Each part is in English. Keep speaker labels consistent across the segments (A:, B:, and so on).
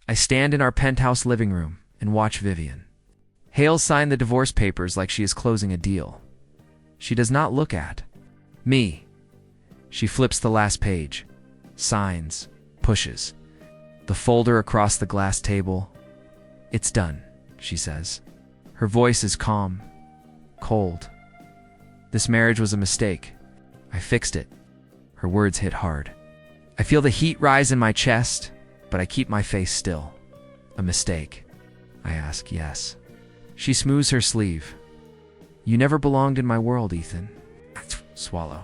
A: I stand in our penthouse living room and watch Vivian. Hale sign the divorce papers like she is closing a deal. She does not look at me. She flips the last page, signs, pushes the folder across the glass table. "It's done," she says. Her voice is calm, cold. "This marriage was a mistake. I fixed it." Her words hit hard. I feel the heat rise in my chest, but I keep my face still. "A mistake?" I ask. "Yes." She smooths her sleeve. "You never belonged in my world, Ethan." Swallow.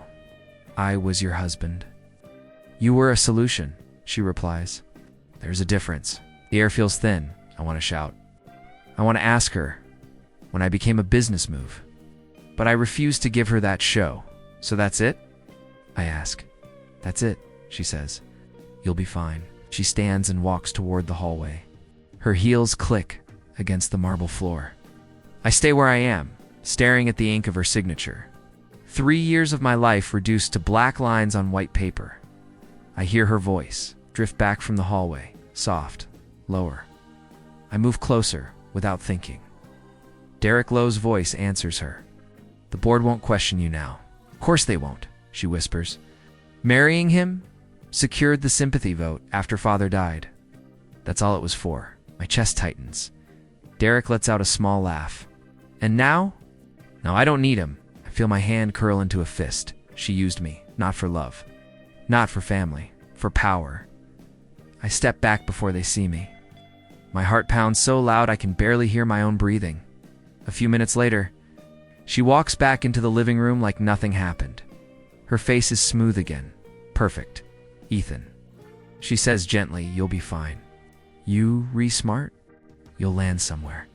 A: "I was your husband." "You were a solution," she replies. There's a difference. The air feels thin. I want to shout. I want to ask her, when I became a business move. But I refuse to give her that show. "So that's it?" I ask. "That's it," she says. "You'll be fine." She stands and walks toward the hallway. Her heels click against the marble floor. I stay where I am, staring at the ink of her signature. 3 years of my life reduced to black lines on white paper. I hear her voice drift back from the hallway, soft, lower. I move closer without thinking. Derek Lowe's voice answers her. "The board won't question you now." "Of course they won't," she whispers. "Marrying him secured the sympathy vote after father died. That's all it was for." My chest tightens. Derek lets out a small laugh. "And now?" "Now I don't need him." I feel my hand curl into a fist. She used me, not for love, not for family, for power. I step back before they see me. My heart pounds so loud I can barely hear my own breathing. A few minutes later, she walks back into the living room like nothing happened. Her face is smooth again. "Perfect, Ethan." She says gently, "You'll be fine. You re-smart, you'll land somewhere."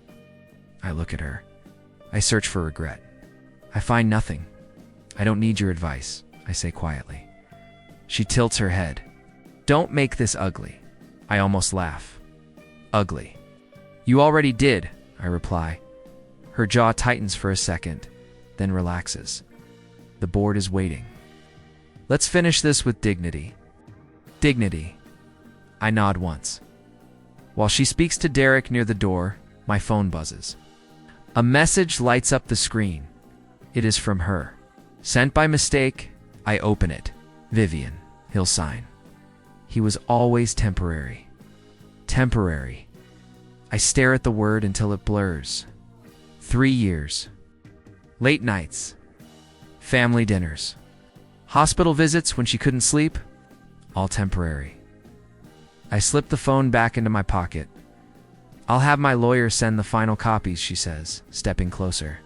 A: I look at her. I search for regret. I find nothing. "I don't need your advice," I say quietly. She tilts her head. "Don't make this ugly." I almost laugh. "Ugly?" "You already did," I reply. Her jaw tightens for a second, then relaxes. The board is waiting. "Let's finish this with dignity." "Dignity." I nod once. While she speaks to Derek near the door, my phone buzzes. A message lights up the screen. It is from her. Sent by mistake, I open it. "Vivian," he'll sign. He was always temporary. Temporary. I stare at the word until it blurs. 3 years. Late nights. Family dinners. Hospital visits when she couldn't sleep. All temporary. I slip the phone back into my pocket. "I'll have my lawyer send the final copies," she says, stepping closer.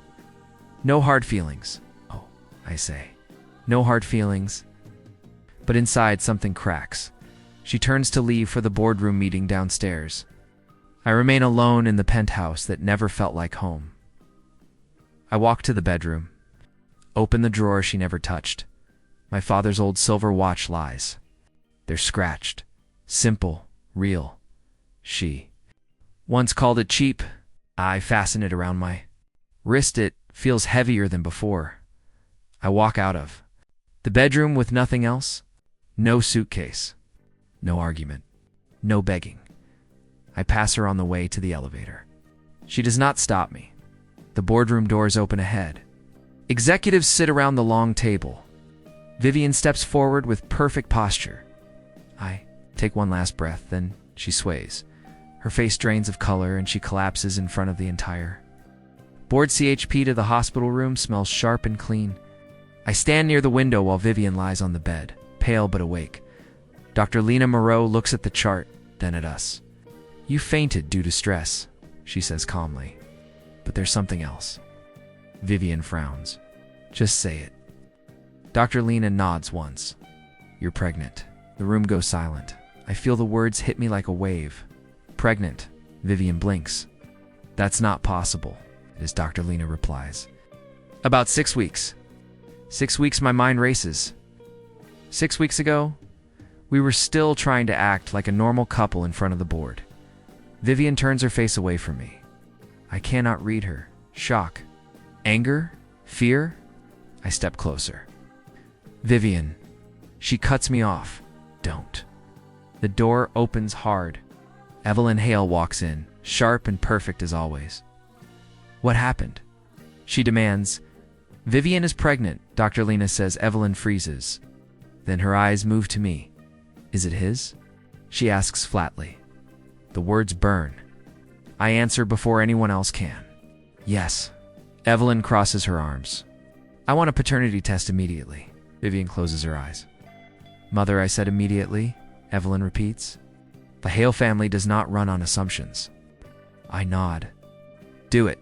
A: "No hard feelings." "Oh," I say. "No hard feelings." But inside something cracks. She turns to leave for the boardroom meeting downstairs. I remain alone in the penthouse that never felt like home. I walk to the bedroom, open the drawer she never touched. My father's old silver watch lies. They're scratched, simple, real. She once called it cheap. I fasten it around my wrist. It feels heavier than before. I walk out of the bedroom with nothing else. No suitcase. No argument. No begging. I pass her on the way to the elevator. She does not stop me. The boardroom doors open ahead. Executives sit around the long table. Vivian steps forward with perfect posture. I take one last breath, then she sways. Her face drains of color and she collapses in front of the entire board. CHP to the hospital room smells sharp and clean. I stand near the window while Vivian lies on the bed, pale but awake. Dr. Lena Moreau looks at the chart, then at us. "You fainted due to stress," she says calmly. "But there's something else." Vivian frowns. "Just say it." Dr. Lena nods once. "You're pregnant." The room goes silent. I feel the words hit me like a wave. "Pregnant." Vivian blinks. "That's not possible," as Dr. Lena replies. "About 6 weeks." 6 weeks, my mind races. 6 weeks ago, we were still trying to act like a normal couple in front of the board. Vivian turns her face away from me. I cannot read her. Shock. Anger? Fear? I step closer. "Vivian." She cuts me off. "Don't." The door opens hard. Evelyn Hale walks in, sharp and perfect as always. What happened? She demands. Vivian is pregnant, Dr. Lena says. Evelyn freezes. Then her eyes move to me. Is it his? She asks flatly. The words burn. I answer before anyone else can. Yes. Evelyn crosses her arms. I want a paternity test immediately. Vivian closes her eyes. Mother, I said immediately, Evelyn repeats. The Hale family does not run on assumptions. I nod. Do it.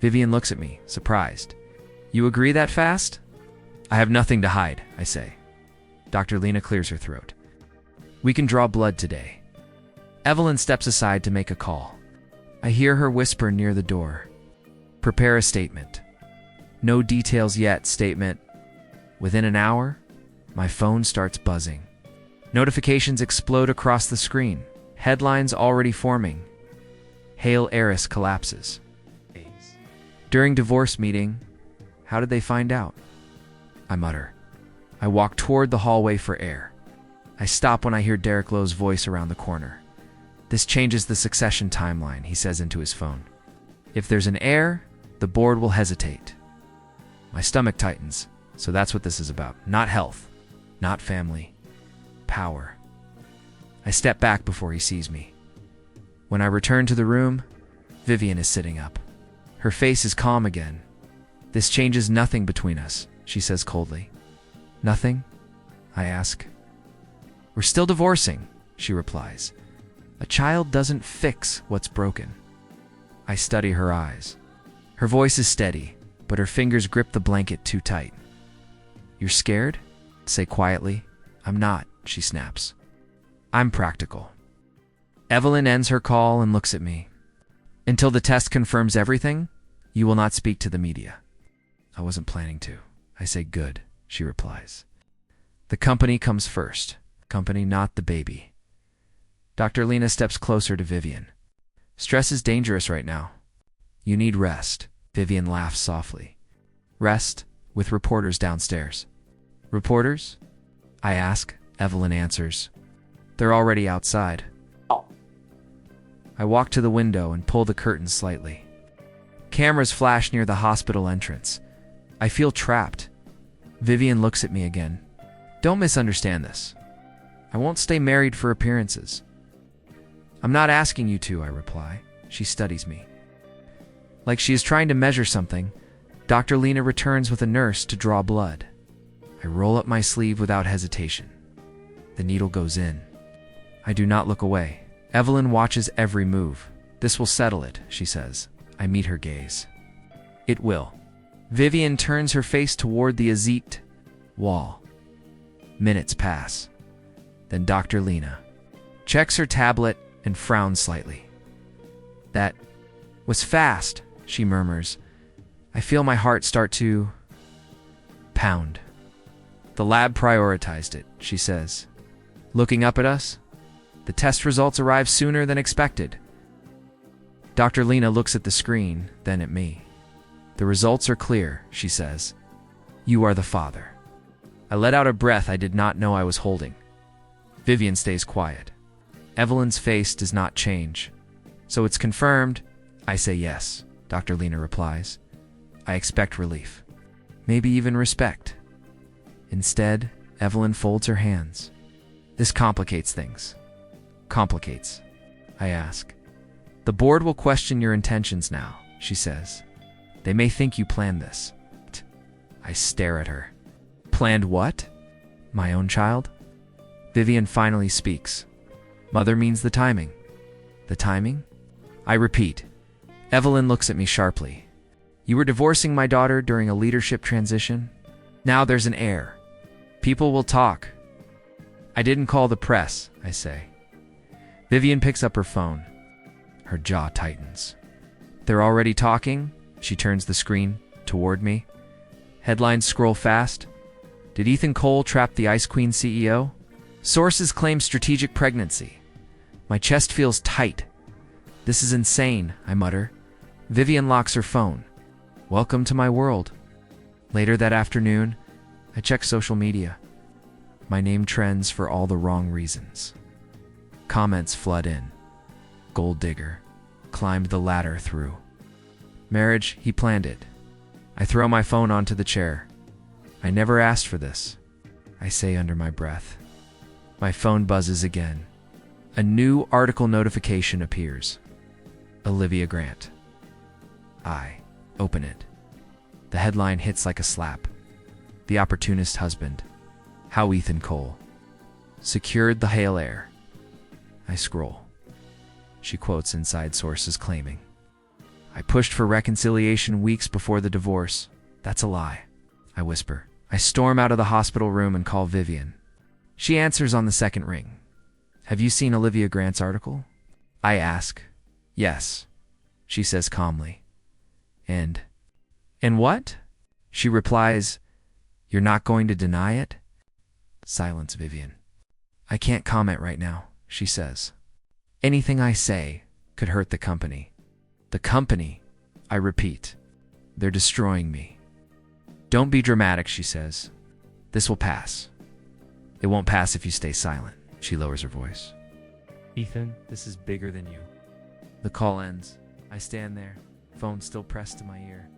A: Vivian looks at me, surprised. You agree that fast? I have nothing to hide, I say. Dr. Lena clears her throat. We can draw blood today. Evelyn steps aside to make a call. I hear her whisper near the door. Prepare a statement. No details yet, statement. Within an hour, my phone starts buzzing. Notifications explode across the screen. Headlines already forming. Hale heiress collapses. During divorce meeting, how did they find out? I mutter. I walk toward the hallway for air. I stop when I hear Derek Lowe's voice around the corner. This changes the succession timeline, he says into his phone. If there's an heir, the board will hesitate. My stomach tightens, so that's what this is about. Not health, not family, power. I step back before he sees me. When I return to the room, Vivian is sitting up. Her face is calm again. This changes nothing between us, she says coldly. Nothing? I ask. We're still divorcing, she replies. A child doesn't fix what's broken. I study her eyes. Her voice is steady, but her fingers grip the blanket too tight. You're scared? Say quietly. I'm not, she snaps. I'm practical. Evelyn ends her call and looks at me. Until the test confirms everything, you will not speak to the media. I wasn't planning to. I say good, she replies. The company comes first. Company, not the baby. Dr. Lena steps closer to Vivian. Stress is dangerous right now. You need rest. Vivian laughs softly. Rest? With reporters downstairs. Reporters? I ask. Evelyn answers. They're already outside. I walk to the window and pull the curtains slightly. Cameras flash near the hospital entrance. I feel trapped. Vivian looks at me again. Don't misunderstand this. I won't stay married for appearances. I'm not asking you to, I reply. She studies me. Like she is trying to measure something, Dr. Lena returns with a nurse to draw blood. I roll up my sleeve without hesitation. The needle goes in. I do not look away. Evelyn watches every move. This will settle it, she says. I meet her gaze. It will. Vivian turns her face toward the azete wall. Minutes pass. Then Dr. Lena checks her tablet and frowns slightly. That was fast, she murmurs. I feel my heart start to pound. The lab prioritized it, she says. Looking up at us, the test results arrive sooner than expected. Dr. Lena looks at the screen, then at me. The results are clear, she says. You are the father. I let out a breath I did not know I was holding. Vivian stays quiet. Evelyn's face does not change. So it's confirmed. I say yes, Dr. Lena replies. I expect relief. Maybe even respect. Instead, Evelyn folds her hands. This complicates things. Complicates, I ask. The board will question your intentions now, she says. They may think you planned this. I stare at her. Planned what? My own child? Vivian finally speaks. Mother means the timing. The timing? I repeat. Evelyn looks at me sharply. You were divorcing my daughter during a leadership transition? Now there's an heir. People will talk. I didn't call the press, I say. Vivian picks up her phone. Her jaw tightens. They're already talking? She turns the screen toward me. Headlines scroll fast. Did Ethan Cole trap the Ice Queen CEO? Sources claim strategic pregnancy. My chest feels tight. This is insane, I mutter. Vivian locks her phone. Welcome to my world. Later that afternoon, I check social media. My name trends for all the wrong reasons. Comments flood in. gold digger, climbed the ladder through. Marriage, he planned it. I throw my phone onto the chair. I never asked for this, I say under my breath. My phone buzzes again. A new article notification appears. Olivia Grant. I open it. The headline hits like a slap. The opportunist husband. How Ethan Cole secured the Heir. I scroll. She quotes inside sources claiming, I pushed for reconciliation weeks before the divorce. That's a lie, I whisper. I storm out of the hospital room and call Vivian. She answers on the second ring. Have you seen Olivia Grant's article? I ask. Yes, she says calmly. And what? She replies, You're not going to deny it? Silence, Vivian. I can't comment right now, she says. Anything I say could hurt the company. The company, I repeat. They're destroying me. Don't be dramatic, she says. This will pass. It won't pass if you stay silent. She lowers her voice. Ethan, this is bigger than you. The call ends. I stand there, phone still pressed to my ear.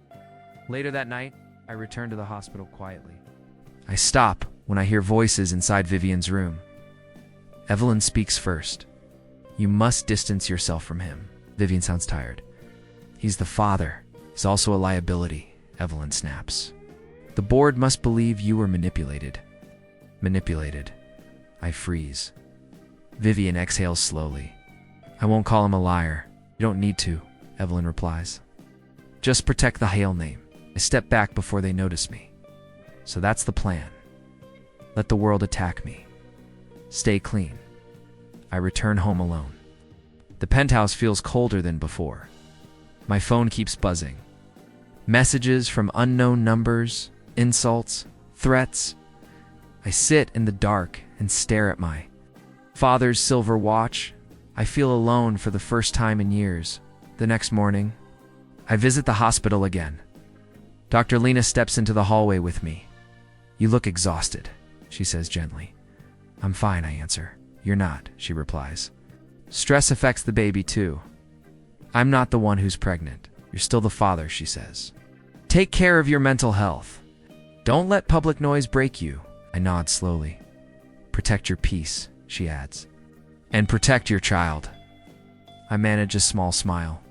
A: Later that night, I return to the hospital quietly. I stop when I hear voices inside Vivian's room. Evelyn speaks first. You must distance yourself from him. Vivian sounds tired. He's the father. He's also a liability, Evelyn snaps. The board must believe you were manipulated. Manipulated. I freeze. Vivian exhales slowly. I won't call him a liar. You don't need to, Evelyn replies. Just protect the Heir name. I step back before they notice me. So that's the plan. Let the world attack me. Stay clean. I return home alone. The penthouse feels colder than before. My phone keeps buzzing. Messages from unknown numbers, insults, threats. I sit in the dark and stare at my father's silver watch. I feel alone for the first time in years. The next morning, I visit the hospital again. Dr. Lena steps into the hallway with me. You look exhausted, she says gently. I'm fine, I answer. You're not, she replies. Stress affects the baby too. I'm not the one who's pregnant. You're still the father, she says. Take care of your mental health. Don't let public noise break you. I nod slowly. Protect your peace, she adds. And protect your child. I manage a small smile.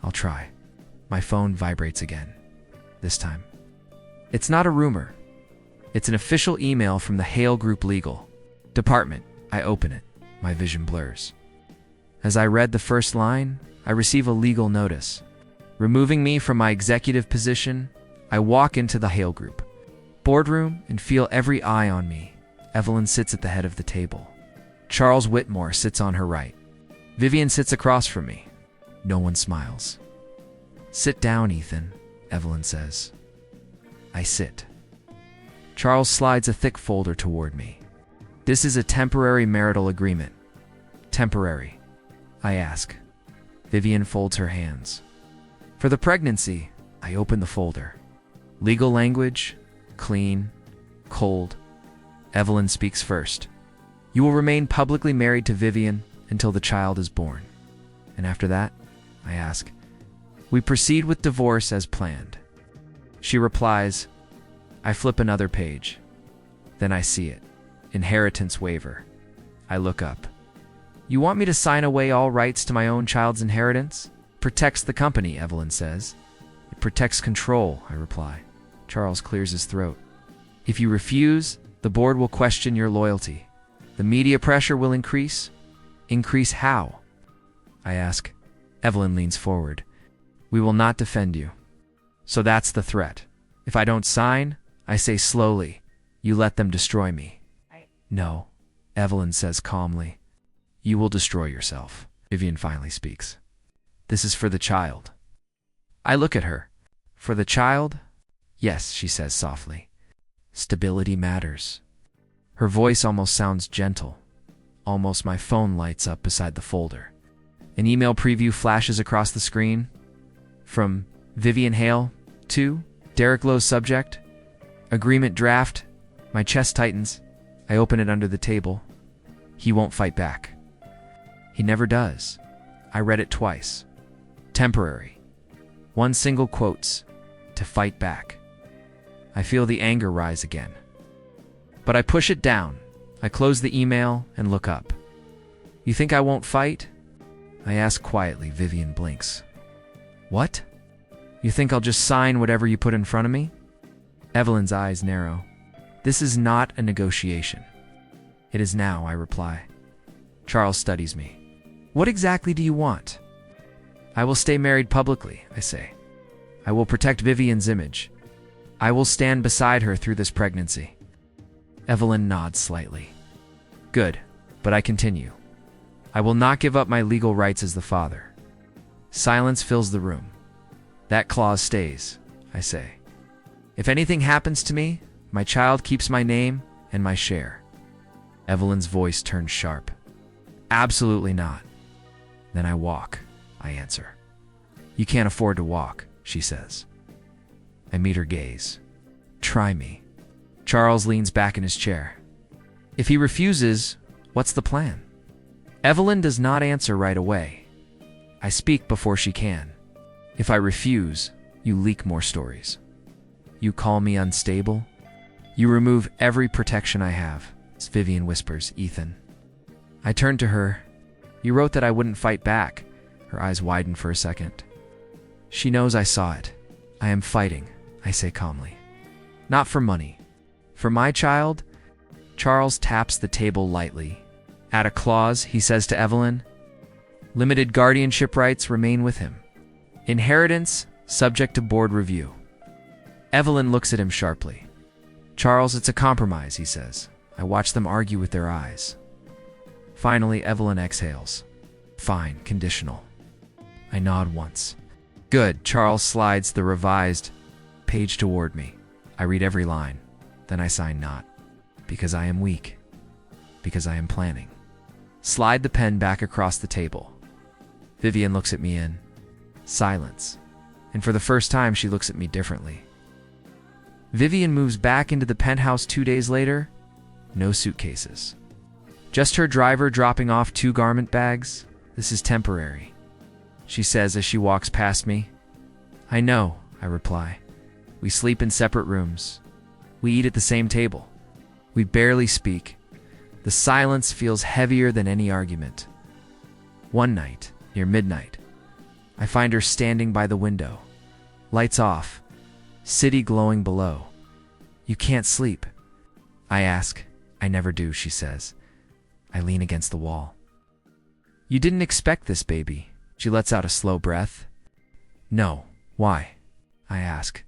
A: I'll try. My phone vibrates again. This time. It's not a rumor. It's an official email from the Heir Group Legal Department. I open it. My vision blurs. As I read the first line, I receive a legal notice. Removing me from my executive position, I walk into the Heir Group boardroom and feel every eye on me. Evelyn sits at the head of the table. Charles Whitmore sits on her right. Vivian sits across from me. No one smiles. Sit down, Ethan, Evelyn says. I sit. Charles slides a thick folder toward me. This is a temporary marital agreement. Temporary, I ask. Vivian folds her hands. For the pregnancy, I open the folder. Legal language, clean, cold. Evelyn speaks first. You will remain publicly married to Vivian until the child is born. And after that, I ask, we proceed with divorce as planned. She replies, I flip another page. Then I see it. Inheritance waiver. I look up. You want me to sign away all rights to my own child's inheritance? Protects the company, Evelyn says. It protects control, I reply. Charles clears his throat. If you refuse, the board will question your loyalty. The media pressure will increase. Increase how? I ask. Evelyn leans forward. We will not defend you. So that's the threat. If I don't sign, I say slowly, you let them destroy me. No, Evelyn says calmly. You will destroy yourself. Vivian finally speaks. This is for the child. I look at her. For the child? Yes, she says softly. Stability matters. Her voice almost sounds gentle. Almost my phone lights up beside the folder. An email preview flashes across the screen. From Vivian Hale to Derek Lowe's subject. Agreement draft. My chest tightens. I open it under the table. He won't fight back. He never does. I read it twice. Temporary. One single quotes, to fight back. I feel the anger rise again. But I push it down. I close the email and look up. You think I won't fight? I ask quietly. Vivian blinks. What? You think I'll just sign whatever you put in front of me? Evelyn's eyes narrow. This is not a negotiation. It is now, I reply. Charles studies me. What exactly do you want? I will stay married publicly, I say. I will protect Vivian's image. I will stand beside her through this pregnancy. Evelyn nods slightly. Good, but I continue. I will not give up my legal rights as the father. Silence fills the room. That clause stays, I say. If anything happens to me, my child keeps my name and my share. Evelyn's voice turns sharp. Absolutely not. Then I walk, I answer. You can't afford to walk, she says. I meet her gaze. Try me. Charles leans back in his chair. If he refuses, what's the plan? Evelyn does not answer right away. I speak before she can. If I refuse, you leak more stories. You call me unstable. You remove every protection I have, Vivian whispers, Ethan. I turn to her. You wrote that I wouldn't fight back. Her eyes widen for a second. She knows I saw it. I am fighting, I say calmly. Not for money. For my child? Charles taps the table lightly. Add a clause, he says to Evelyn. Limited guardianship rights remain with him. Inheritance, subject to board review. Evelyn looks at him sharply. Charles, it's a compromise, he says. I watch them argue with their eyes. Finally, Evelyn exhales. Fine, conditional. I nod once. Good. Charles slides the revised page toward me. I read every line. Then I sign not. Because I am weak. Because I am planning. Slide the pen back across the table. Vivian looks at me in silence. And for the first time, she looks at me differently. Vivian moves back into the penthouse 2 days later. No suitcases. Just her driver dropping off 2 garment bags. This is temporary, she says as she walks past me. I know, I reply. We sleep in separate rooms. We eat at the same table. We barely speak. The silence feels heavier than any argument. One night, near midnight, I find her standing by the window. Lights off. City glowing below. You can't sleep. I ask. I never do, she says. I lean against the wall. You didn't expect this, baby. She lets out a slow breath. No. Why? I ask.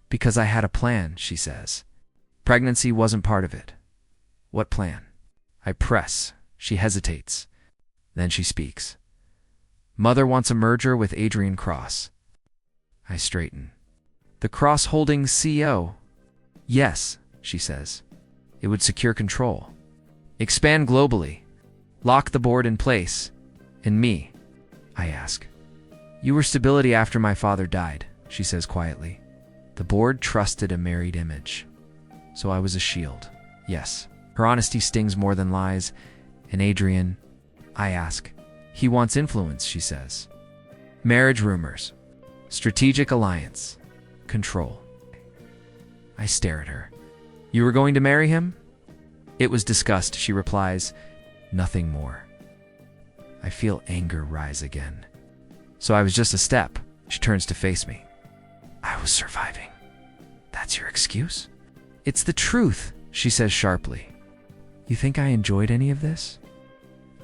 A: Because I had a plan, she says. Pregnancy wasn't part of it. What plan? I press. She hesitates. Then she speaks. Mother wants a merger with Adrian Cross. I straighten. The Cross Holdings CEO? Yes, she says. It would secure control. Expand globally. Lock the board in place. And me, I ask. You were stability after my father died, she says quietly. The board trusted a married image. So I was a shield. Yes. Her honesty stings more than lies. And Adrian, I ask. He wants influence, she says. Marriage rumors. Strategic alliance. Control. I stare at her. You were going to marry him? It was discussed, she replies. Nothing more. I feel anger rise again. So I was just a step. She turns to face me. I was surviving. That's your excuse? It's the truth, she says sharply. You think I enjoyed any of this?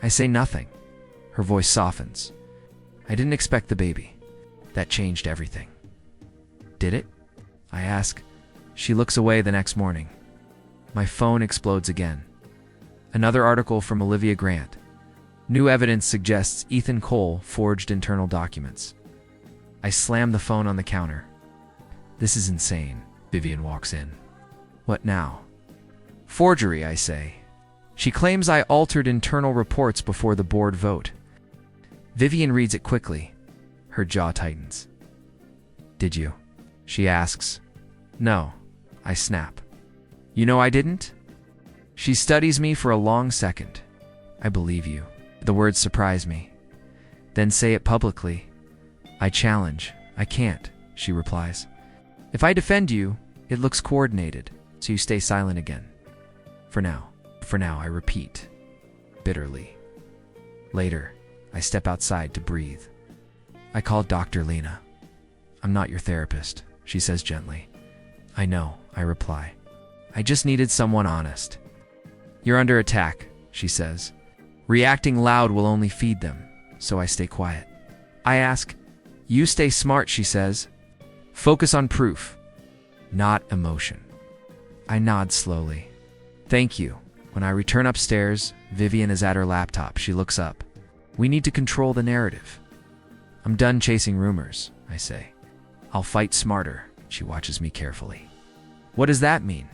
A: I say nothing. Her voice softens. I didn't expect the baby. That changed everything. Did it? I ask. She looks away the next morning. My phone explodes again. Another article from Olivia Grant. New evidence suggests Ethan Cole forged internal documents. I slam the phone on the counter. This is insane. Vivian walks in. What now? Forgery, I say. She claims I altered internal reports before the board vote. Vivian reads it quickly. Her jaw tightens. Did you? She asks. No, I snap. You know I didn't? She studies me for a long second. I believe you. The words surprise me. Then say it publicly. I challenge. I can't, she replies. If I defend you, it looks coordinated, so you stay silent again. For now, I repeat, bitterly. Later, I step outside to breathe. I call Dr. Lena. I'm not your therapist, she says gently. I know, I reply. I just needed someone honest. You're under attack, she says. Reacting loud will only feed them, so I stay quiet. I ask, you stay smart, she says. Focus on proof, not emotion. I nod slowly. Thank you. When I return upstairs, Vivian is at her laptop. She looks up. We need to control the narrative. I'm done chasing rumors, I say. I'll fight smarter. She watches me carefully. What does that mean?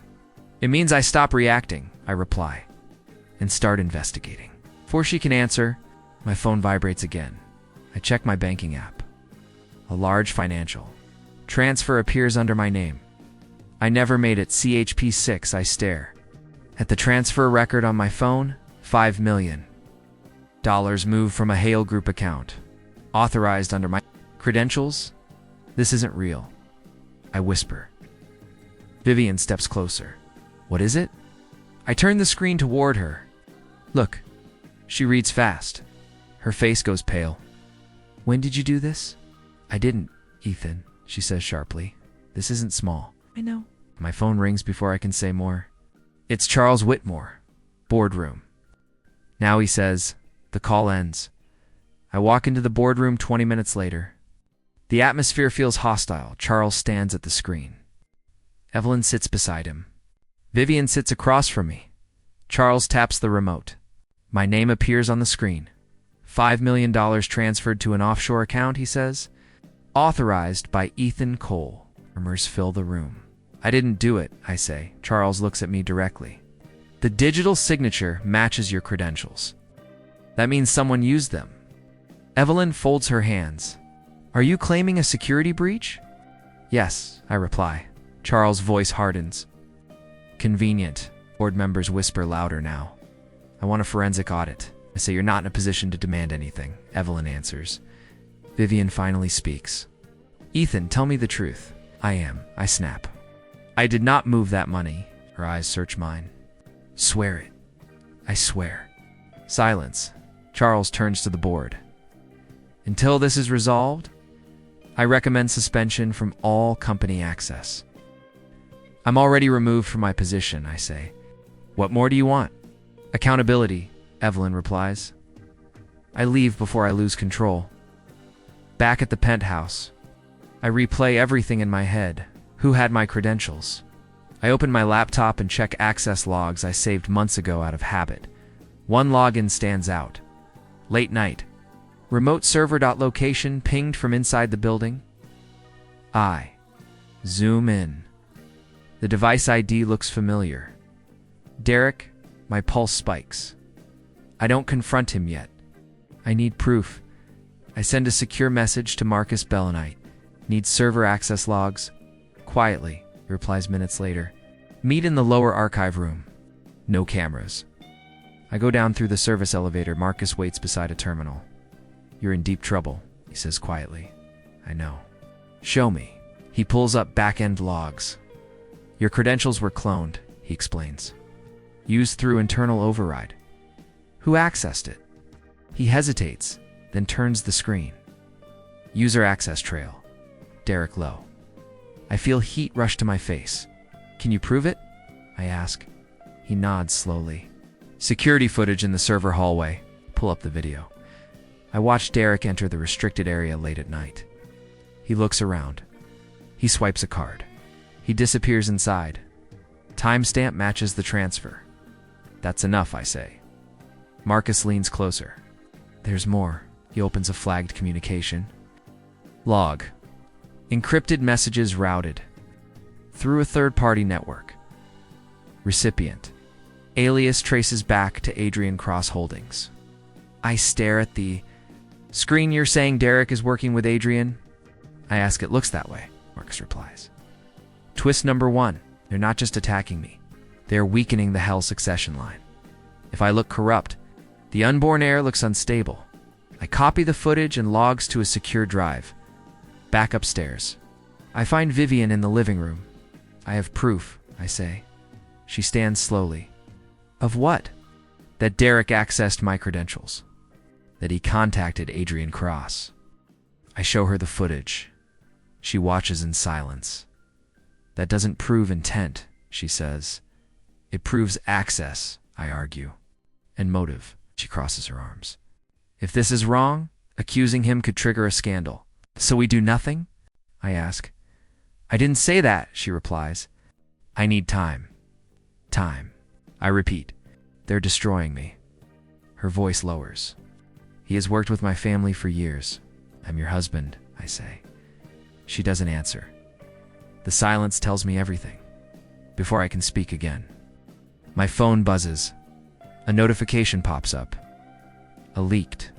A: It means I stop reacting, I reply, and start investigating. Before she can answer, my phone vibrates again. I check my banking app. A large financial transfer appears under my name. I never made it. CHP6. I stare at the transfer record on my phone. $5 million moved from a Heir Group account, authorized under my credentials. This isn't real, I whisper. Vivian steps closer. What is it? I turn the screen toward her. Look. She reads fast. Her face goes pale. When did you do this? I didn't, Ethan, she says sharply. This isn't small. I know. My phone rings before I can say more. It's Charles Whitmore. Boardroom. Now he says, the call ends. I walk into the boardroom 20 minutes later. The atmosphere feels hostile. Charles stands at the screen. Evelyn sits beside him. Vivian sits across from me. Charles taps the remote. My name appears on the screen. $5 million transferred to an offshore account, he says. Authorized by Ethan Cole. Murmurs fill the room. I didn't do it, I say. Charles looks at me directly. The digital signature matches your credentials. That means someone used them. Evelyn folds her hands. Are you claiming a security breach? Yes, I reply. Charles' voice hardens. Convenient. Board members whisper louder now. I want a forensic audit. I say you're not in a position to demand anything. Evelyn answers. Vivian finally speaks. Ethan, tell me the truth. I am. I snap. I did not move that money. Her eyes search mine. Swear it. I swear. Silence. Charles turns to the board. Until this is resolved, I recommend suspension from all company access. I'm already removed from my position, I say. What more do you want? Accountability, Evelyn replies. I leave before I lose control. Back at the penthouse, I replay everything in my head. Who had my credentials? I open my laptop and check access logs I saved months ago out of habit. One login stands out. Late night. Remote server.location pinged from inside the building. I zoom in. The device ID looks familiar. Derek, my pulse spikes. I don't confront him yet. I need proof. I send a secure message to Marcus Bellenite. Need server access logs. Quietly, he replies minutes later. Meet in the lower archive room. No cameras. I go down through the service elevator. Marcus waits beside a terminal. You're in deep trouble, he says quietly. I know. Show me. He pulls up back-end logs. Your credentials were cloned, he explains. Used through internal override. Who accessed it? He hesitates, then turns the screen. User access trail. Derek Lowe. I feel heat rush to my face. Can you prove it? I ask. He nods slowly. Security footage in the server hallway. Pull up the video. I watch Derek enter the restricted area late at night. He looks around. He swipes a card. He disappears inside. Timestamp matches the transfer. That's enough, I say. Marcus leans closer. There's more. He opens a flagged communication. Log. Encrypted messages routed. Through a third-party network. Recipient. Alias traces back to Adrian Cross Holdings. I stare at the screen. You're saying Derek is working with Adrian? I ask. It looks that way, Marcus replies. Twist number 1. They're not just attacking me. They're weakening the Hell succession line. If I look corrupt, the unborn heir looks unstable. I copy the footage and logs to a secure drive. Back upstairs. I find Vivian in the living room. I have proof, I say. She stands slowly. Of what? That Derek accessed my credentials. That he contacted Adrian Cross. I show her the footage. She watches in silence. That doesn't prove intent, she says. It proves access, I argue. And motive, she crosses her arms. If this is wrong, accusing him could trigger a scandal. So we do nothing? I ask. I didn't say that, she replies. I need time. Time. I repeat. They're destroying me. Her voice lowers. He has worked with my family for years. I'm your husband, I say. She doesn't answer. The silence tells me everything. Before I can speak again. My phone buzzes. A notification pops up. A leaked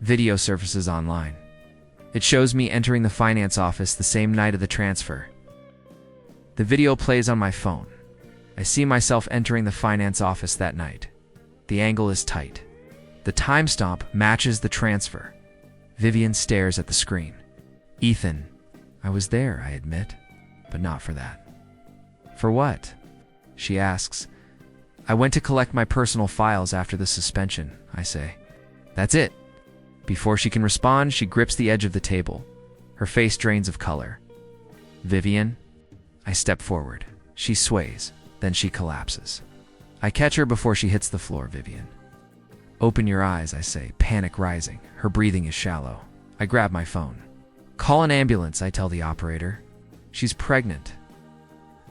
A: video surfaces online. It shows me entering the finance office the same night of the transfer. The video plays on my phone. I see myself entering the finance office that night. The angle is tight. The timestamp matches the transfer. Vivian stares at the screen. Ethan, I was there, I admit, but not for that. For what? She asks. I went to collect my personal files after the suspension, I say. That's it. Before she can respond, she grips the edge of the table. Her face drains of color. Vivian? I step forward. She sways, then she collapses. I catch her before she hits the floor, Vivian. Open your eyes, I say, panic rising. Her breathing is shallow. I grab my phone. Call an ambulance, I tell the operator. She's pregnant.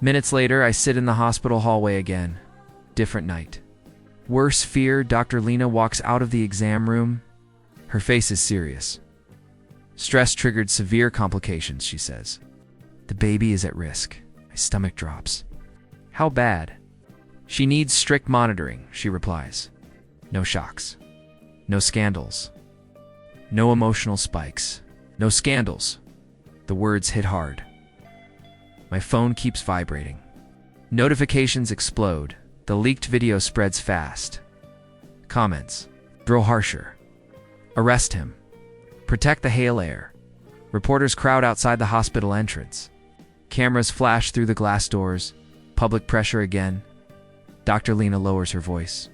A: Minutes later, I sit in the hospital hallway again. Different night. Worse fear, Dr. Lena walks out of the exam room. Her face is serious. Stress triggered severe complications, she says. The baby is at risk. My stomach drops. How bad? She needs strict monitoring, she replies. No shocks. No scandals. No emotional spikes. No scandals. The words hit hard. My phone keeps vibrating. Notifications explode. The leaked video spreads fast. Comments. Grow harsher. Arrest him. Protect the Heir. Reporters crowd outside the hospital entrance. Cameras flash through the glass doors. Public pressure again. Dr. Lena lowers her voice.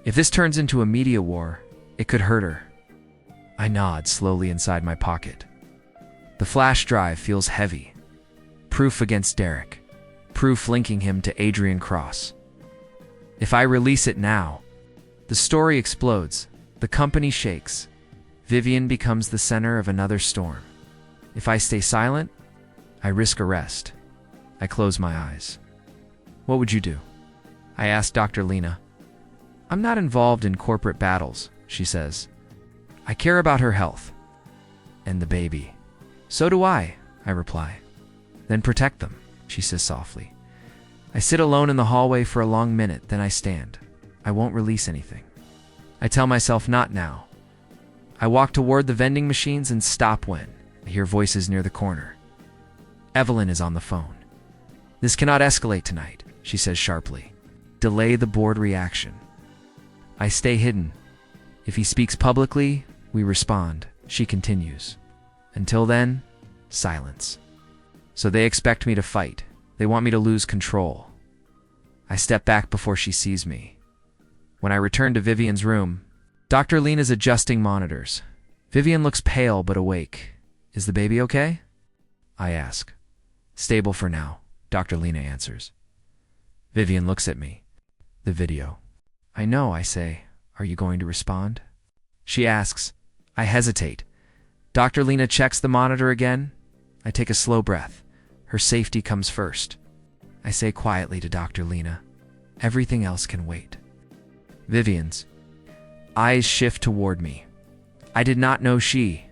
A: If this turns into a media war, it could hurt her. I nod slowly inside my pocket. The flash drive feels heavy. Proof against Derek. Proof linking him to Adrian Cross. If I release it now, the story explodes. The company shakes. Vivian becomes the center of another storm. If I stay silent, I risk arrest. I close my eyes. What would you do? I ask Dr. Lena. I'm not involved in corporate battles, she says. I care about her health. And the baby. So do I reply. Then protect them, she says softly. I sit alone in the hallway for a long minute, then I stand. I won't release anything. I tell myself not now. I walk toward the vending machines and stop when I hear voices near the corner. Evelyn is on the phone. This cannot escalate tonight, she says sharply. Delay the board reaction. I stay hidden. If he speaks publicly, we respond, she continues. Until then, silence. So they expect me to fight. They want me to lose control. I step back before she sees me. When I return to Vivian's room, Dr. Lena's adjusting monitors. Vivian looks pale but awake. Is the baby okay? I ask. Stable for now, Dr. Lena answers. Vivian looks at me. The video. I know, I say. Are you going to respond? She asks. I hesitate. Dr. Lena checks the monitor again. I take a slow breath. Her safety comes first. I say quietly to Dr. Lena, everything else can wait. Vivian's eyes shift toward me. I did not know she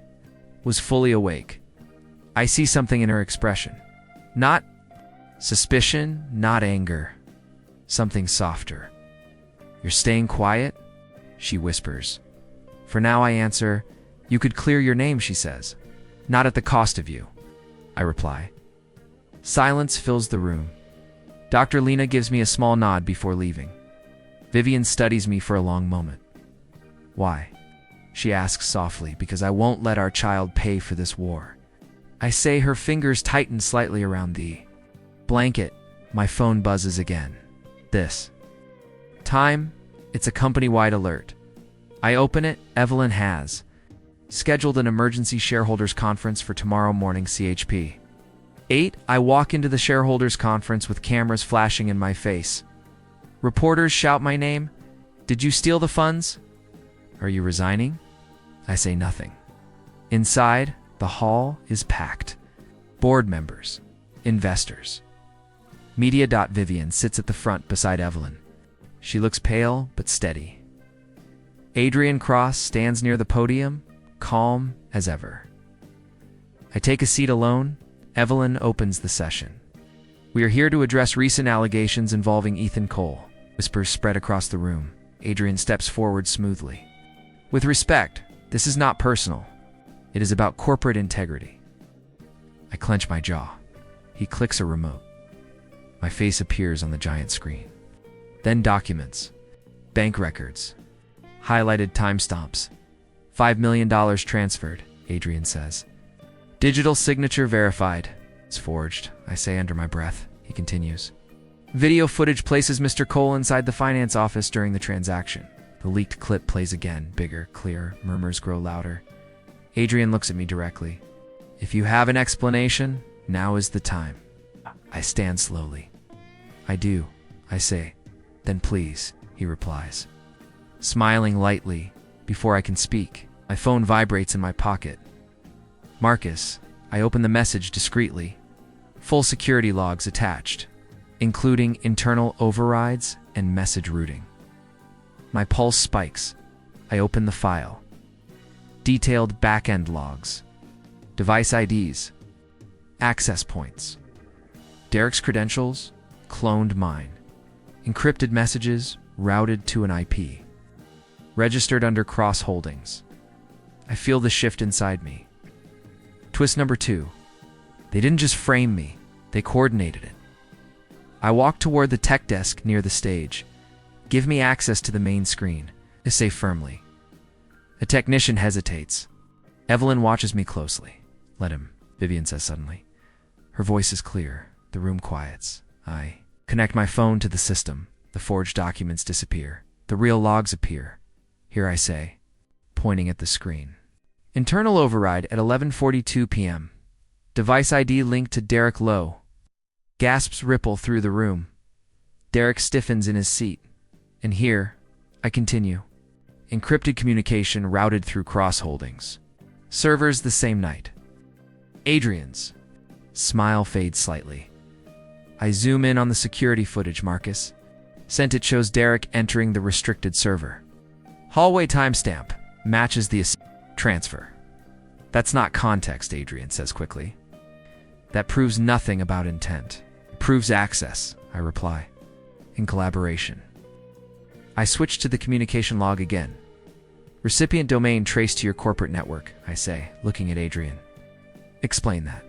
A: was fully awake. I see something in her expression. Not suspicion, not anger. Something softer. You're staying quiet? She whispers. For now, I answer, you could clear your name, she says. Not at the cost of you, I reply. Silence fills the room. Dr. Lena gives me a small nod before leaving. Vivian studies me for a long moment. Why? she asks softly, because I won't let our child pay for this war. I say, her fingers tighten slightly around the blanket. My phone buzzes again. This time, it's a company-wide alert. I open it. Evelyn has scheduled an emergency shareholders conference for tomorrow morning CHP 8. I walk into the shareholders conference with cameras flashing in my face. Reporters shout my name. Did you steal the funds? Are you resigning? I say nothing. Inside, the hall is packed. Board members, investors. Media. Vivian sits at the front beside Evelyn. She looks pale but steady. Adrian Cross stands near the podium, calm as ever. I take a seat alone. Evelyn opens the session. We are here to address recent allegations involving Ethan Cole. Whispers spread across the room. Adrian steps forward smoothly. With respect, this is not personal. It is about corporate integrity. I clench my jaw. He clicks a remote. My face appears on the giant screen. Then documents, bank records, highlighted timestamps. $5 million transferred, Adrian says. Digital signature verified. It's forged, I say under my breath. He continues. Video footage places Mr. Cole inside the finance office during the transaction. The leaked clip plays again, bigger, clearer, murmurs grow louder. Adrian looks at me directly. If you have an explanation, now is the time. I stand slowly. I do, I say. Then please, he replies. Smiling lightly, before I can speak, my phone vibrates in my pocket. Marcus, I open the message discreetly. Full security logs attached, including internal overrides and message routing. My pulse spikes. I open the file. Detailed back-end logs, device IDs, access points, Derek's credentials, cloned mine, encrypted messages routed to an IP, registered under Cross Holdings. I feel the shift inside me. Twist number 2. They didn't just frame me, they coordinated it. I walk toward the tech desk near the stage. Give me access to the main screen, I say firmly. A technician hesitates. Evelyn watches me closely. Let him, Vivian says suddenly. Her voice is clear. The room quiets. I connect my phone to the system. The forged documents disappear. The real logs appear. Here I say, pointing at the screen. Internal override at 11:42 p.m. Device ID linked to Derek Lowe. Gasps ripple through the room. Derek stiffens in his seat. And here, I continue. Encrypted communication routed through Cross Holdings. Servers the same night. Adrian's smile fades slightly. I zoom in on the security footage, Marcus. Sent it shows Derek entering the restricted server. Hallway timestamp matches the transfer. That's not context, Adrian says quickly. That proves nothing about intent. It proves access, I reply. In collaboration. I switch to the communication log again. Recipient domain traced to your corporate network, I say, looking at Adrian. Explain that.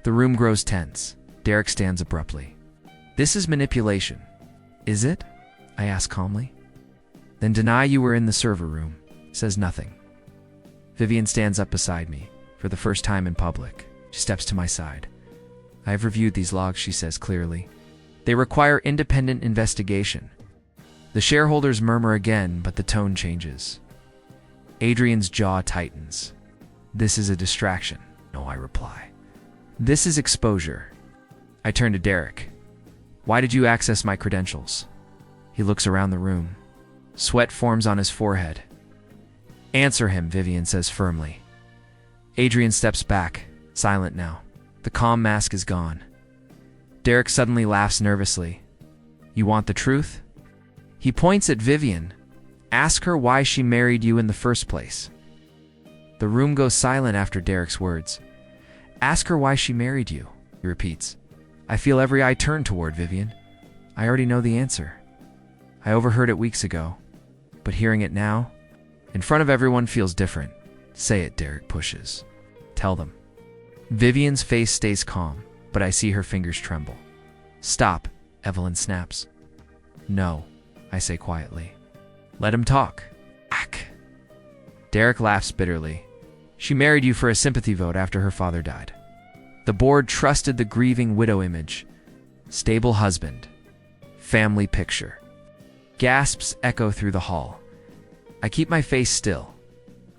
A: The room grows tense. Derek stands abruptly. This is manipulation. Is it? I ask calmly. Then deny you were in the server room. Says nothing. Vivian stands up beside me, for the first time in public. She steps to my side. I have reviewed these logs, she says clearly. They require independent investigation. The shareholders murmur again, but the tone changes. Adrian's jaw tightens. This is a distraction. No, I reply. This is exposure. I turn to Derek. Why did you access my credentials? He looks around the room. Sweat forms on his forehead. Answer him, Vivian says firmly. Adrian steps back, silent now. The calm mask is gone. Derek suddenly laughs nervously. You want the truth? He points at Vivian. Ask her why she married you in the first place. The room goes silent after Derek's words. Ask her why she married you, he repeats. I feel every eye turn toward Vivian. I already know the answer. I overheard it weeks ago, but hearing it now, in front of everyone, feels different. Say it, Derek pushes. Tell them. Vivian's face stays calm, but I see her fingers tremble. Stop, Evelyn snaps. No, I say quietly. Let him talk. Ack. Derek laughs bitterly. She married you for a sympathy vote after her father died. The board trusted the grieving widow image. Stable husband. Family picture. Gasps echo through the hall. I keep my face still.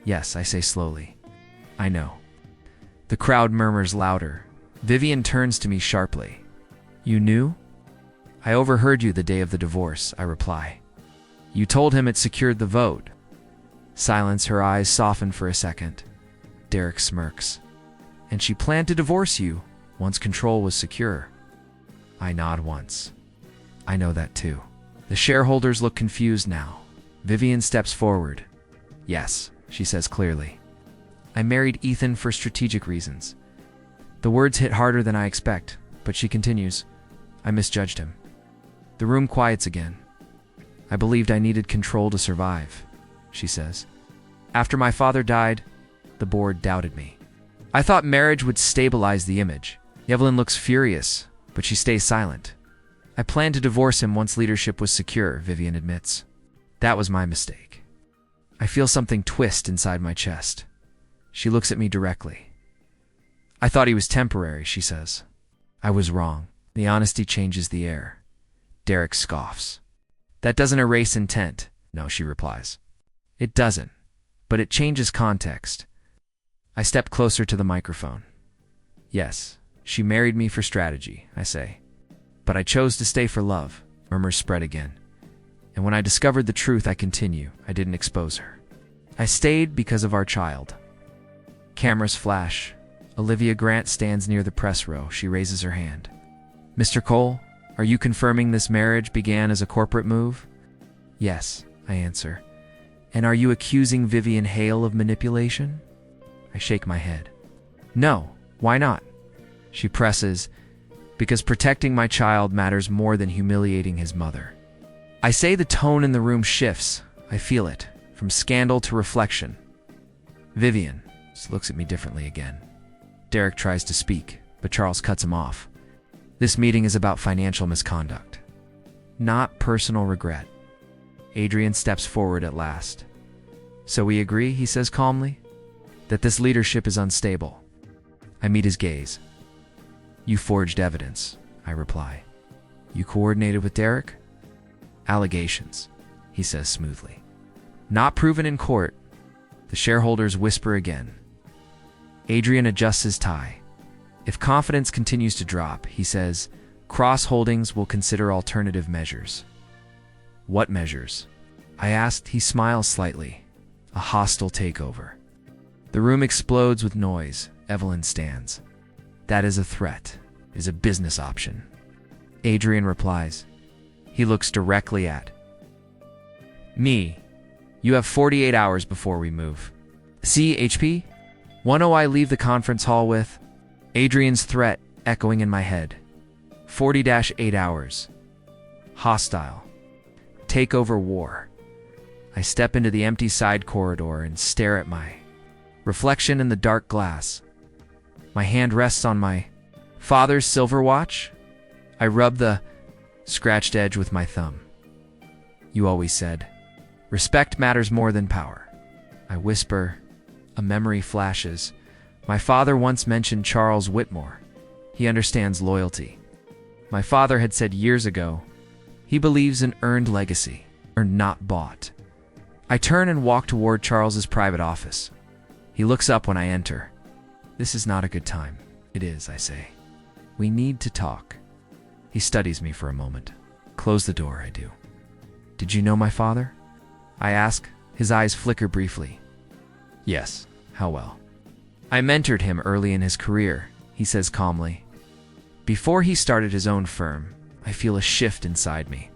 A: Yes, I say slowly. I know. The crowd murmurs louder. Vivian turns to me sharply. You knew? I overheard you the day of the divorce, I reply. You told him it secured the vote. Silence, her eyes soften for a second. Derek smirks. And she planned to divorce you once control was secure. I nod once. I know that too. The shareholders look confused now. Vivian steps forward. Yes, she says clearly. I married Ethan for strategic reasons. The words hit harder than I expect, but she continues. I misjudged him. The room quiets again. I believed I needed control to survive, she says. After my father died, the board doubted me. I thought marriage would stabilize the image. Evelyn looks furious, but she stays silent. I planned to divorce him once leadership was secure, Vivian admits. That was my mistake. I feel something twist inside my chest. She looks at me directly. I thought he was temporary, she says. I was wrong. The honesty changes the air. Derek scoffs. That doesn't erase intent. No, she replies. It doesn't, but it changes context. I step closer to the microphone. Yes, she married me for strategy, I say. But I chose to stay for love. Murmurs spread again. And when I discovered the truth, I continue. I didn't expose her. I stayed because of our child. Cameras flash. Olivia Grant stands near the press row. She raises her hand. Mr. Cole, are you confirming this marriage began as a corporate move? Yes, I answer. And are you accusing Vivian Hale of manipulation? I shake my head. No, why not? She presses, because protecting my child matters more than humiliating his mother. I say the tone in the room shifts. I feel it, from scandal to reflection. Vivian looks at me differently again. Derek tries to speak, but Charles cuts him off. This meeting is about financial misconduct, not personal regret. Adrian steps forward at last. So we agree, he says calmly, that this leadership is unstable. I meet his gaze. You forged evidence, I reply. You coordinated with Derek? Allegations, he says smoothly. Not proven in court. The shareholders whisper again. Adrian adjusts his tie. If confidence continues to drop, he says, Cross Holdings will consider alternative measures. What measures? I asked. He smiles slightly. A hostile takeover. The room explodes with noise. Evelyn stands. That is a threat, is a business option. Adrian replies. He looks directly at me. You have 48 hours before we move. See, HP? What do I leave the conference hall with? Adrian's threat echoing in my head. 40-8 hours. Hostile. Takeover war. I step into the empty side corridor and stare at my reflection in the dark glass. My hand rests on my father's silver watch. I rub the scratched edge with my thumb. You always said, respect matters more than power. I whisper. A memory flashes. My father once mentioned Charles Whitmore. He understands loyalty. My father had said years ago, he believes in earned legacy, earned not bought. I turn and walk toward Charles's private office. He looks up when I enter. This is not a good time. It is, I say. We need to talk. He studies me for a moment. Close the door, I do. Did you know my father? I ask. His eyes flicker briefly. Yes, how well? I mentored him early in his career, he says calmly. Before he started his own firm, I feel a shift inside me.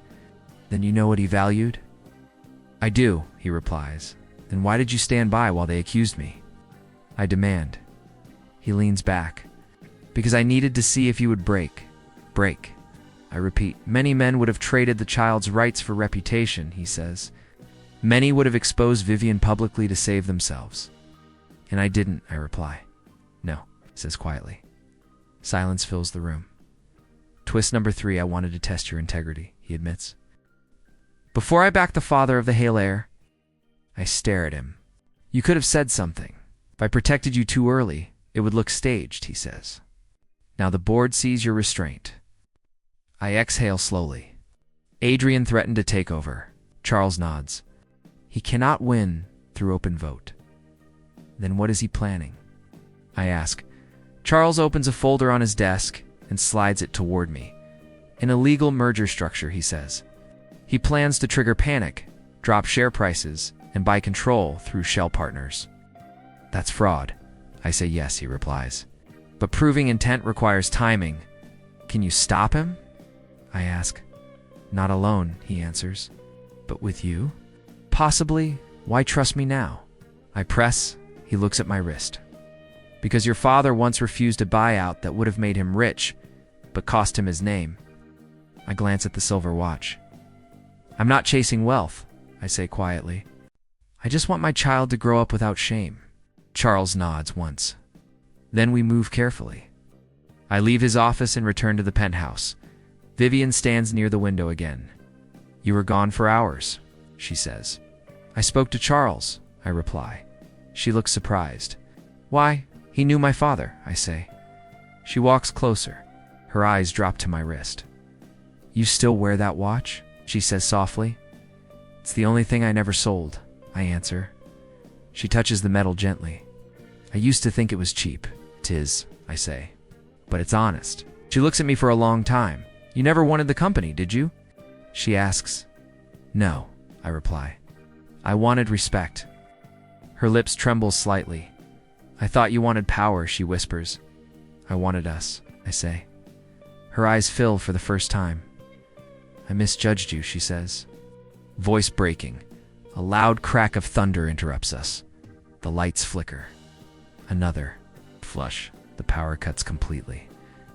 A: Then you know what he valued? I do, he replies. Then why did you stand by while they accused me? I demand. He leans back. Because I needed to see if you would break. Break. I repeat, many men would have traded the child's rights for reputation, he says. Many would have exposed Vivian publicly to save themselves. And I didn't, I reply. No, he says quietly. Silence fills the room. Twist number 3, I wanted to test your integrity, he admits. Before I back the father of the Heir, I stare at him. You could have said something. If I protected you too early, it would look staged, he says. Now the board sees your restraint. I exhale slowly. Adrian threatened to take over. Charles nods. He cannot win through open vote. Then what is he planning? I ask. Charles opens a folder on his desk and slides it toward me. An illegal merger structure, he says. He plans to trigger panic, drop share prices, and buy control through shell partners. That's fraud. I say yes, he replies. But proving intent requires timing. Can you stop him? I ask. Not alone, he answers. But with you? Possibly. Why trust me now? I press. He looks at my wrist. Because your father once refused a buyout that would have made him rich, but cost him his name. I glance at the silver watch. I'm not chasing wealth, I say quietly. I just want my child to grow up without shame. Charles nods once. Then we move carefully. I leave his office and return to the penthouse. Vivian stands near the window again. You were gone for hours, she says. I spoke to Charles, I reply. She looks surprised. Why? He knew my father, I say. She walks closer. Her eyes drop to my wrist. You still wear that watch? She says softly. It's the only thing I never sold, I answer. She touches the metal gently. I used to think it was cheap. 'Tis, I say. But it's honest. She looks at me for a long time. You never wanted the company, did you? She asks. No, I reply. I wanted respect. Her lips tremble slightly. I thought you wanted power, she whispers. I wanted us, I say. Her eyes fill for the first time. I misjudged you, she says. Voice breaking. A loud crack of thunder interrupts us. The lights flicker. Another. Flush. The power cuts completely.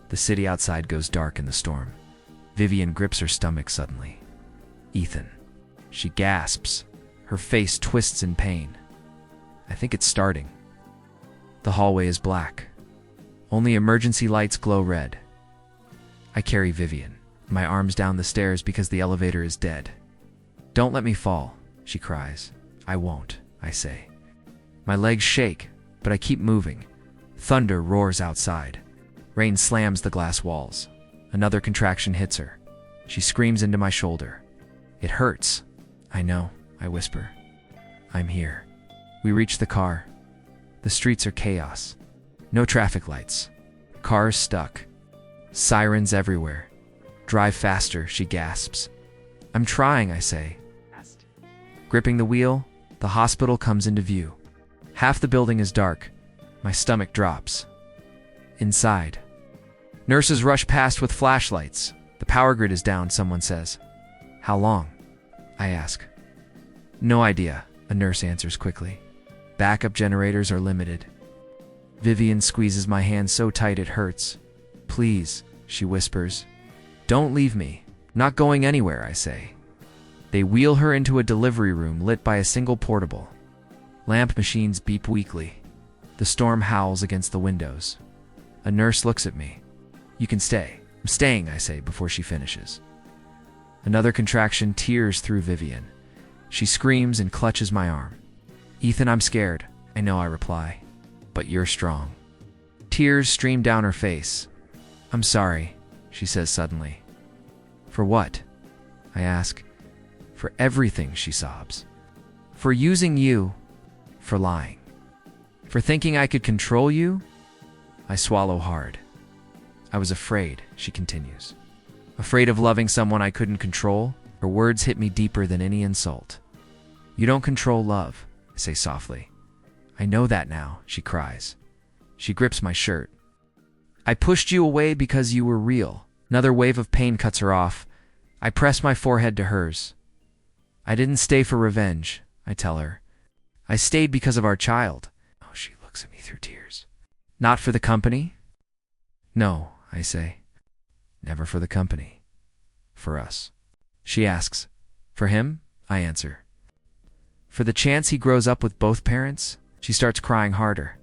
A: The city outside goes dark in the storm. Vivian grips her stomach suddenly. Ethan. She gasps. Her face twists in pain. I think it's starting. The hallway is black. Only emergency lights glow red. I carry Vivian, my arms down the stairs because the elevator is dead. Don't let me fall, she cries. I won't, I say. My legs shake, but I keep moving. Thunder roars outside. Rain slams the glass walls. Another contraction hits her. She screams into my shoulder. It hurts. I know, I whisper. I'm here. We reach the car. The streets are chaos. No traffic lights. Cars stuck. Sirens everywhere. Drive faster, she gasps. I'm trying, I say. Gripping the wheel, the hospital comes into view. Half the building is dark. My stomach drops. Inside. Nurses rush past with flashlights. The power grid is down, someone says. How long? I ask. No idea, a nurse answers quickly. Backup generators are limited. Vivian squeezes my hand so tight it hurts. Please, she whispers. Don't leave me. Not going anywhere, I say. They wheel her into a delivery room lit by a single portable. Lamp machines beep weakly. The storm howls against the windows. A nurse looks at me. You can stay. I'm staying, I say before she finishes. Another contraction tears through Vivian. She screams and clutches my arm. Ethan, I'm scared. I know, I reply. But you're strong. Tears stream down her face. I'm sorry, she says suddenly. For what? I ask. For everything, she sobs. For using you. For lying. For thinking I could control you. I swallow hard. I was afraid, she continues. Afraid of loving someone I couldn't control. Her words hit me deeper than any insult. You don't control love, I say softly. I know that now, she cries. She grips my shirt. I pushed you away because you were real. Another wave of pain cuts her off. I press my forehead to hers. I didn't stay for revenge, I tell her. I stayed because of our child. Oh, she looks at me through tears. Not for the company? No, I say. Never for the company. For us. She asks. For him? I answer. For the chance he grows up with both parents? She starts crying harder.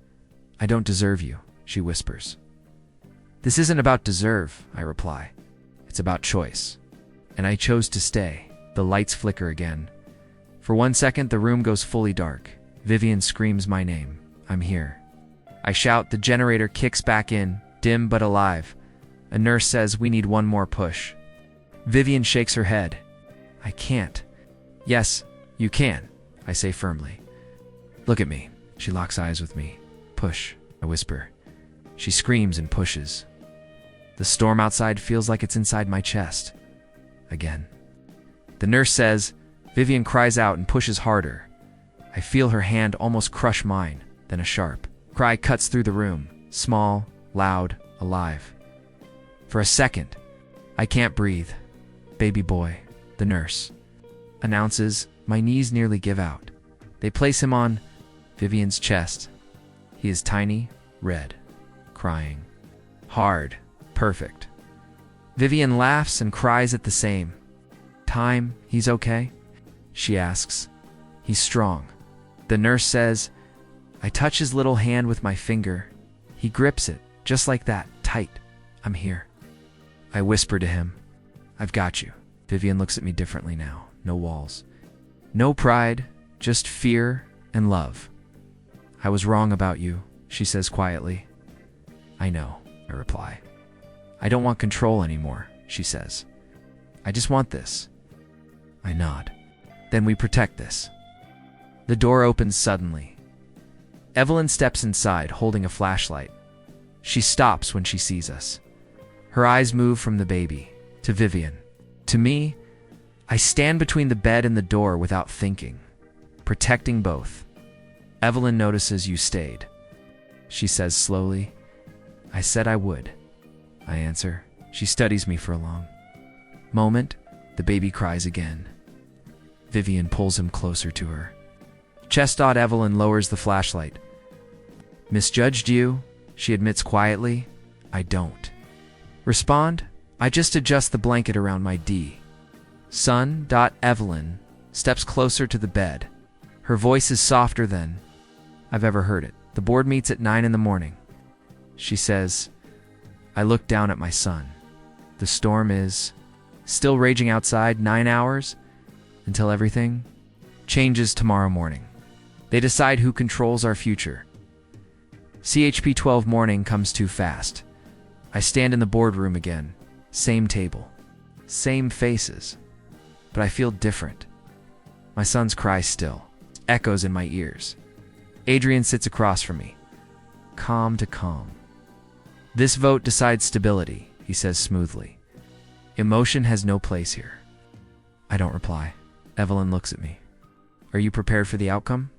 A: I don't deserve you, she whispers. This isn't about deserve, I reply. It's about choice. And I chose to stay. The lights flicker again. For 1 second, the room goes fully dark. Vivian screams my name. I'm here. I shout, the generator kicks back in, dim but alive. A nurse says we need one more push. Vivian shakes her head. I can't. Yes, you can, I say firmly. Look at me. She locks eyes with me. Push, I whisper. She screams and pushes. The storm outside feels like it's inside my chest. Again. The nurse says, Vivian cries out and pushes harder. I feel her hand almost crush mine, then a sharp cry cuts through the room, small, loud, alive. For a second, I can't breathe. Baby boy, the nurse announces. My knees nearly give out. They place him on Vivian's chest. He is tiny, red, crying. Hard, perfect. Vivian laughs and cries at the same time. He's okay? She asks. He's strong. The nurse says. I touch his little hand with my finger. He grips it, just like that, tight. I'm here. I whisper to him. I've got you. Vivian looks at me differently now. No walls. No pride, just fear and love. I was wrong about you, she says quietly. I know, I reply. I don't want control anymore, she says. I just want this. I nod. Then we protect this. The door opens suddenly. Evelyn steps inside, holding a flashlight. She stops when she sees us. Her eyes move from the baby to Vivian. To me, I stand between the bed and the door without thinking, protecting both. Evelyn notices you stayed. She says slowly, I said I would. I answer. She studies me for a long moment. The baby cries again. Vivian pulls him closer to her. Evelyn lowers the flashlight. Misjudged you, she admits quietly. I don't respond. I just adjust the blanket around my D. Son. Evelyn steps closer to the bed. Her voice is softer than I've ever heard it. The board meets at 9 in the morning. She says, I look down at my son. The storm is still raging outside. 9 hours until everything changes tomorrow morning. They decide who controls our future. CHP 12 morning comes too fast. I stand in the boardroom again. Same table. Same faces. But I feel different. My son's cry still echoes in my ears. Adrian sits across from me. Calm to calm. This vote decides stability, he says smoothly. Emotion has no place here. I don't reply. Evelyn looks at me. Are you prepared for the outcome?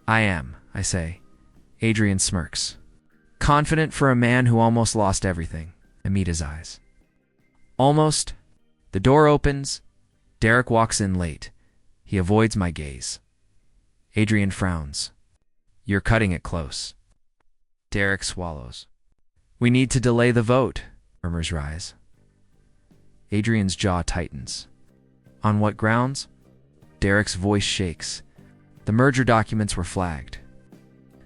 A: I am, I say. Adrian smirks. Confident for a man who almost lost everything. I meet his eyes. Almost. The door opens. Derek walks in late. He avoids my gaze. Adrian frowns. You're cutting it close. Derek swallows. We need to delay the vote, murmurs Rise. Adrian's jaw tightens. On what grounds? Derek's voice shakes. The merger documents were flagged.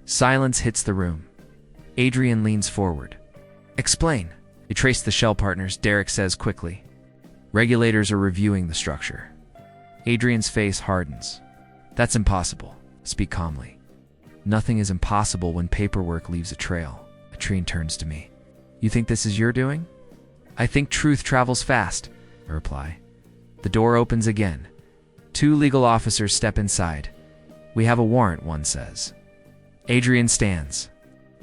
A: Silence hits the room. Adrian leans forward. Explain. They trace the shell partners, Derek says quickly. Regulators are reviewing the structure. Adrian's face hardens. That's impossible. Speak calmly. Nothing is impossible when paperwork leaves a trail. Atrine turns to me. You think this is your doing? I think truth travels fast, I reply. The door opens again. 2 legal officers step inside. We have a warrant, one says. Adrian stands.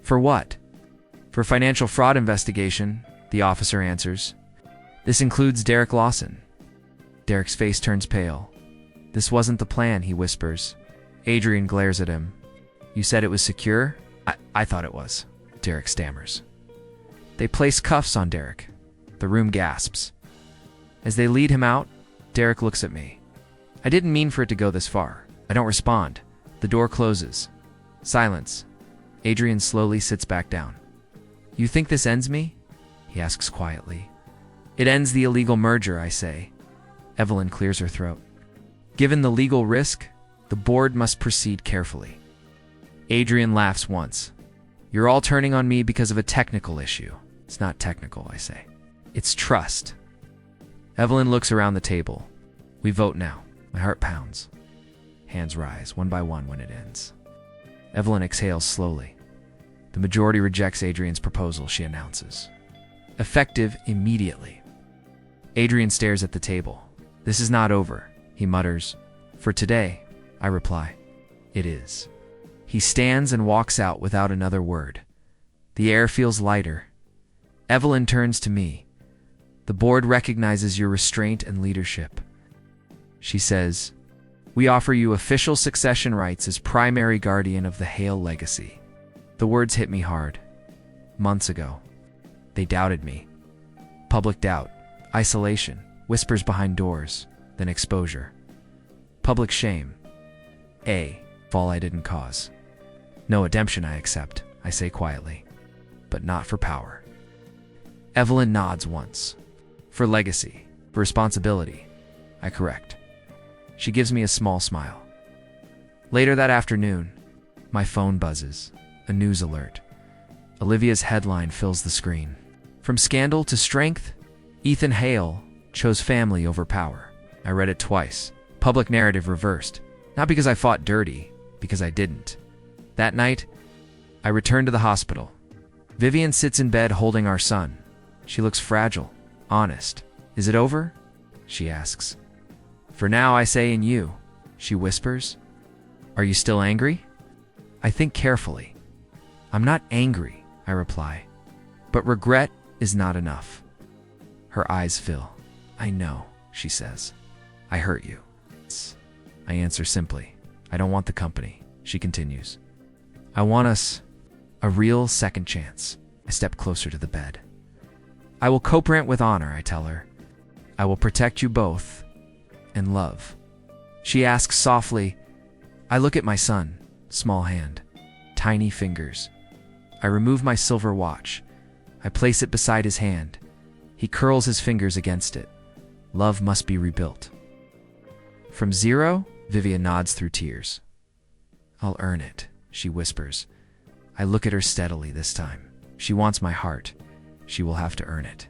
A: For what? For financial fraud investigation, the officer answers. This includes Derek Lawson. Derek's face turns pale. This wasn't the plan, he whispers. Adrian glares at him. You said it was secure? I thought it was, Derek stammers. They place cuffs on Derek. The room gasps. As they lead him out, Derek looks at me. I didn't mean for it to go this far. I don't respond. The door closes. Silence. Adrian slowly sits back down. You think this ends me? He asks quietly. It ends the illegal merger, I say. Evelyn clears her throat. Given the legal risk, the board must proceed carefully. Adrian laughs once. You're all turning on me because of a technical issue. It's not technical, I say. It's trust. Evelyn looks around the table. We vote now. My heart pounds. Hands rise, one by one when it ends. Evelyn exhales slowly. The majority rejects Adrian's proposal, she announces. Effective immediately. Adrian stares at the table. This is not over, he mutters. For today, I reply. It is. He stands and walks out without another word. The air feels lighter. Evelyn turns to me. The board recognizes your restraint and leadership. She says, we offer you official succession rights as primary guardian of the Heir legacy. The words hit me hard. Months ago, they doubted me. Public doubt, isolation, whispers behind doors, then exposure. Public shame. A fall I didn't cause. No redemption I accept, I say quietly. But not for power. Evelyn nods once. For legacy, for responsibility, I correct. She gives me a small smile. Later that afternoon, my phone buzzes. A news alert. Olivia's headline fills the screen. From scandal to strength, Ethan Hale chose family over power. I read it twice. Public narrative reversed. Not because I fought dirty, because I didn't. That night, I returned to the hospital. Vivian sits in bed holding our son. She looks fragile, honest. Is it over? She asks. For now, I say in you, she whispers. Are you still angry? I think carefully. I'm not angry, I reply. But regret is not enough. Her eyes fill. I know, she says. I hurt you. I answer simply. I don't want the company, she continues. I want us a real second chance. I step closer to the bed. I will co-parent with honor, I tell her. I will protect you both and love. She asks softly. I look at my son, small hand, tiny fingers. I remove my silver watch. I place it beside his hand. He curls his fingers against it. Love must be rebuilt. From zero, Vivian nods through tears. I'll earn it, she whispers. I look at her steadily this time. She wants my heart. She will have to earn it.